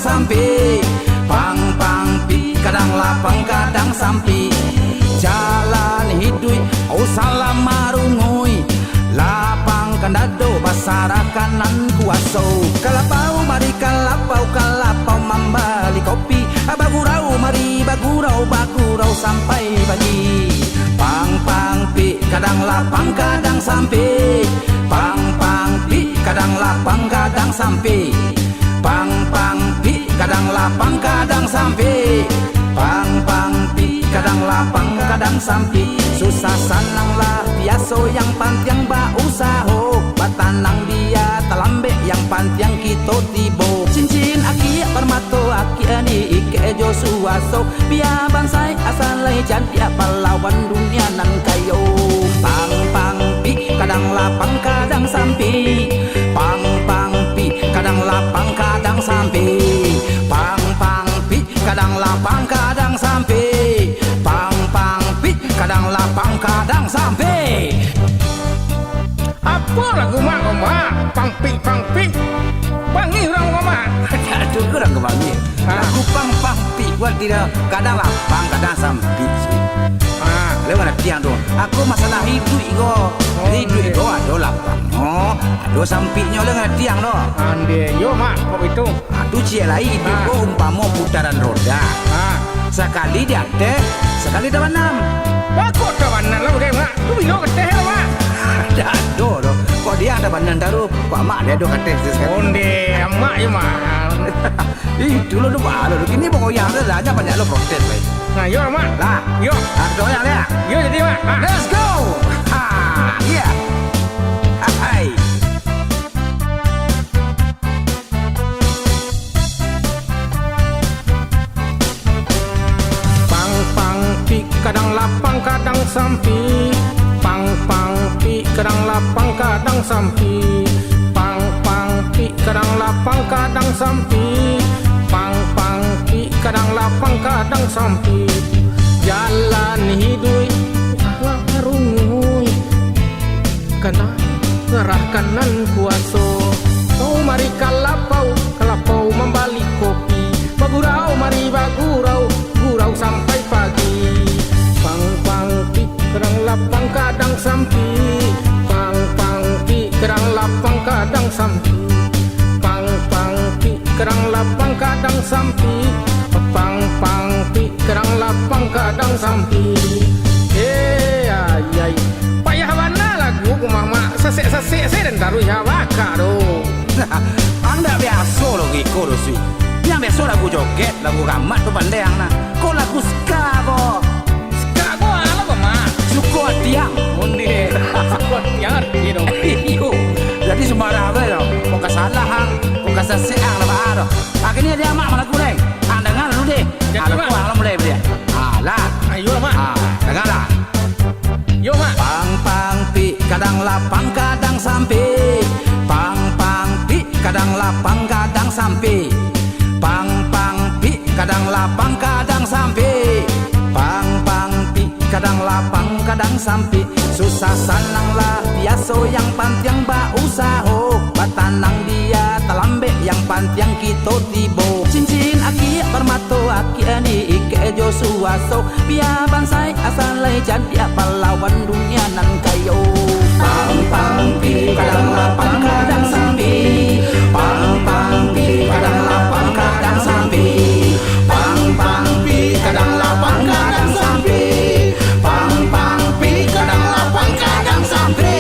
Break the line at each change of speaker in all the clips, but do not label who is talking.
sampai. Pang pang pi kadang lapang kadang sampai. Jalan hidup oh salam marungui. Lapang kandado basara kanan kuaso. Kalapau mari kalapau kalapau mambali kopi. Bagurau mari bagurau bagurau sampai pagi. Pang pang pi kadang lapang kadang sampai. Pang pang pi kadang lapang kadang sampai. Pang pang pi kadang lapang kadang sampai. Pang pang pi kadang lapang kadang sampai. Susah sanang lah biaso yang pantiang ba usaho. Batanang dia talambek yang pantiang kita tibo. Cincin aki permato aki ani ike jo suaso. Bia bansai asal lai cantik pahlawan dunia nan kayo. Pang pang pi kadang lapang kadang sampai. Pang pang pi kadang lapang kadang sampai. Pang pang pi kadang lapang kadang sampai. Pang pang pi kadang lapang kadang sampai.
Apa lagu mak mak pangpi bangi orang mak.
Aduh kurang kebangi. Lagu pang pang pi gua tidak kadang lapang kadang sampai. Lewat ada tiang tu. Aku masalah hidup iko. Hidup iko ada lapang. Oh, ada sampingnya lewat ada tiang tu.
Ande yo mak kok itu.
Aduh cie lai hidup ko umpama putaran roda. Sekali dia teh, sekali dapat enam.
Bakok kawanan lah udah mak. Tu bilo keteh lah mak.
Dah do. Kok dia ada banan taruh, kok mak dia do kateh sekali.
Onde mak yo mak.
Ih, dulu tu baru. Kini pokoknya ada aja banyak lo protes baik.
Nah yo mak.
Lah,
Yo.
ada yang dia.
Yo jadi mak.
Let's go. Ha, yeah. Hai.
Pang pang pi kadang lapang kadang sampai. Pang pang pi kadang lapang kadang sampai. Pang pang pi kadang lapang kadang sampai. Pang pang pi kadang lapang kadang sampai. Jalan hidup larungui kena ngerah kanan kuaso. Oh mari kalapau membalik kopi. Bagurau mari bagurau gurau sampai pagi. Pang pang pi kadang lapang kadang sampai. Pang pang pi kadang lapang kadang sampai. Pang pang pi kadang lapang kadang sampai. Pang pang pi kadang lapang kadang sampai. Ay payah mana lagu mama sesek saya dan taruh Jawa do.
Anda biasa lo giko lo sui. Yang biasa lagu joget, lagu gamat tu pandai ang na. Kau lagu ska ko.
Ska ko ala ba ma?
Suko tiang.
Onde. Suko tiang gitu.
Iyo. Jadi sembarang apa lo? Kau kesalahan, kau keseseang lah baru. Akhirnya dia mak lagu deh. Anda dengar dulu deh. Ada kau yang mulai dia. Alah.
Ayo mak.
Dengarlah.
Yo mak.
Pang pang pi kadang lapang kadang sampai. Pang pang pi kadang lapang kadang sampai. Pang pang pi kadang lapang kadang sampai. Pang pang pi kadang lapang kadang sampai. Susah sanang lah biaso yang pantiang ba usaho. Batanang dia talambek yang pantiang kita tibo. Cincin aki permato aki ani ike jo suaso. Bia bansai asal lai cantik pahlawan dunia nan kayo. Pang pang pi kadang lapang kadang sampai. Pang pang pi kadang lapang kadang sampai. Pang pang pi kadang lapang kadang sampai. Pang pang pi kadang lapang kadang sampai.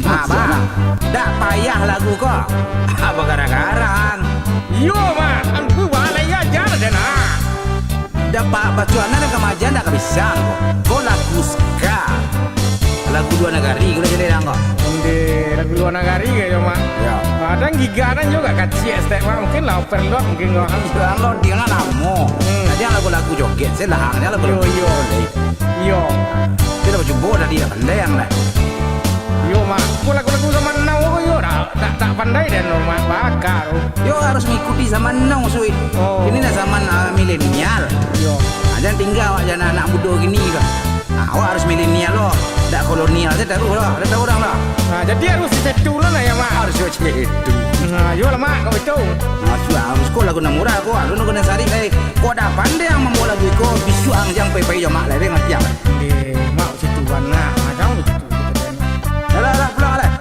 Abang, dak payah lagu kok. Apa gara-garang?
Yo mak. Aku walai aja dana.
Dapat bacuan ada kemajuan dak bisa kok. Kau lagu ska. Lagu dua negari kita jadi kok.
Onde lagu luar negari kayak mak.
Ya.
Kadang gigaran juga kecil estek mak mungkin lah overload mungkin nggak.
Kalau dia nggak namo. Jadi lagu-lagu joget saya lah. Dia lagu
Yo.
Kita baju bola tadi dah pandai yang lah.
Yo mak. Aku lagu-lagu zaman now aku yo tak pandai dan no mak bakar.
Yo harus mengikuti zaman now sui.
Oh.
Ini dah zaman milenial.
Yo.
Jangan tinggal aja anak muda gini kan. Awak harus milenial loh. Tak kolonial saya tahu lah. Ada tahu orang lah.
Jadi harus setu lah ya mak.
Harus macam itu.
Yo lah mak kau itu.
Sudah harus kau lagu namura kau. Lalu nak kena sari lagi. Kau dah pandai yang membawa lagu kau. Bisuang yang pai-pai jam mak lagi ngerti yang.
Mak situ warna macam itu.
Dah pulang lah.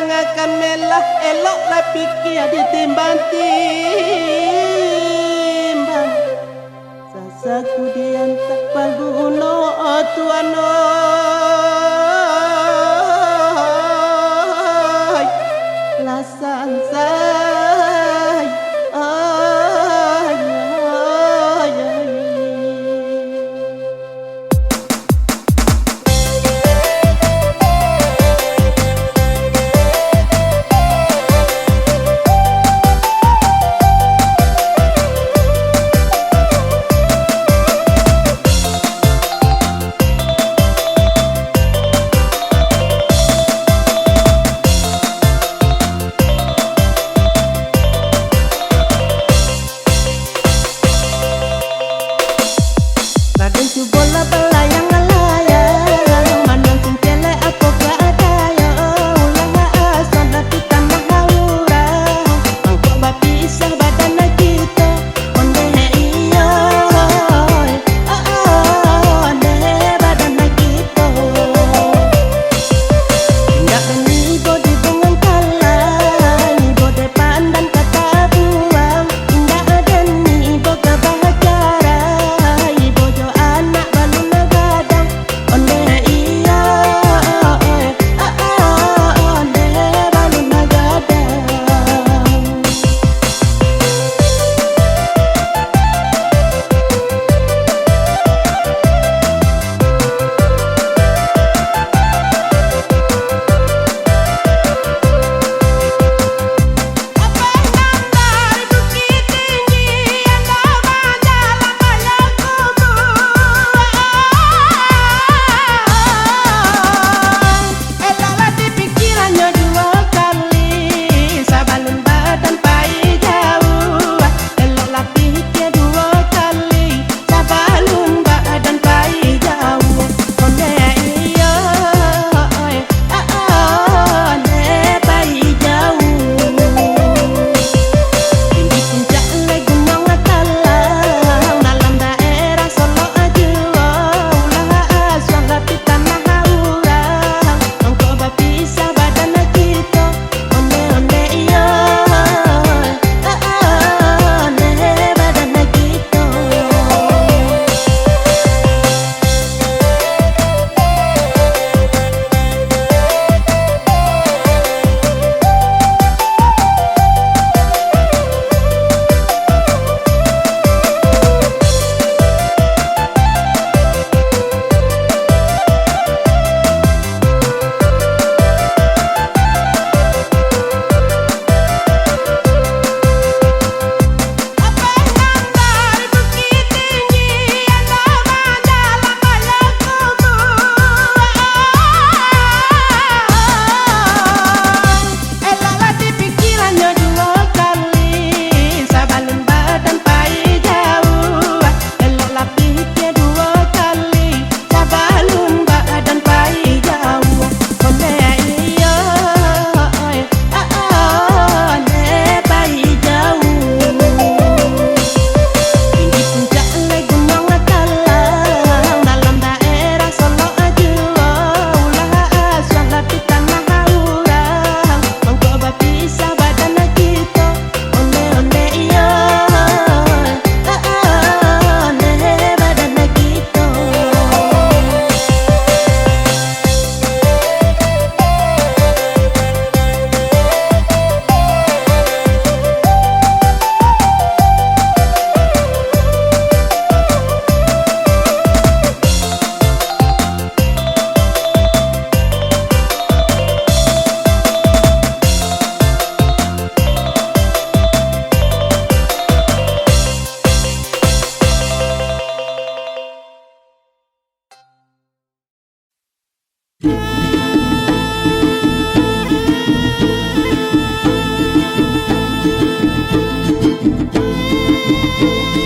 akan melah eloklah pikir ditimbang-timbang. Sasaku diantak paguno tuano.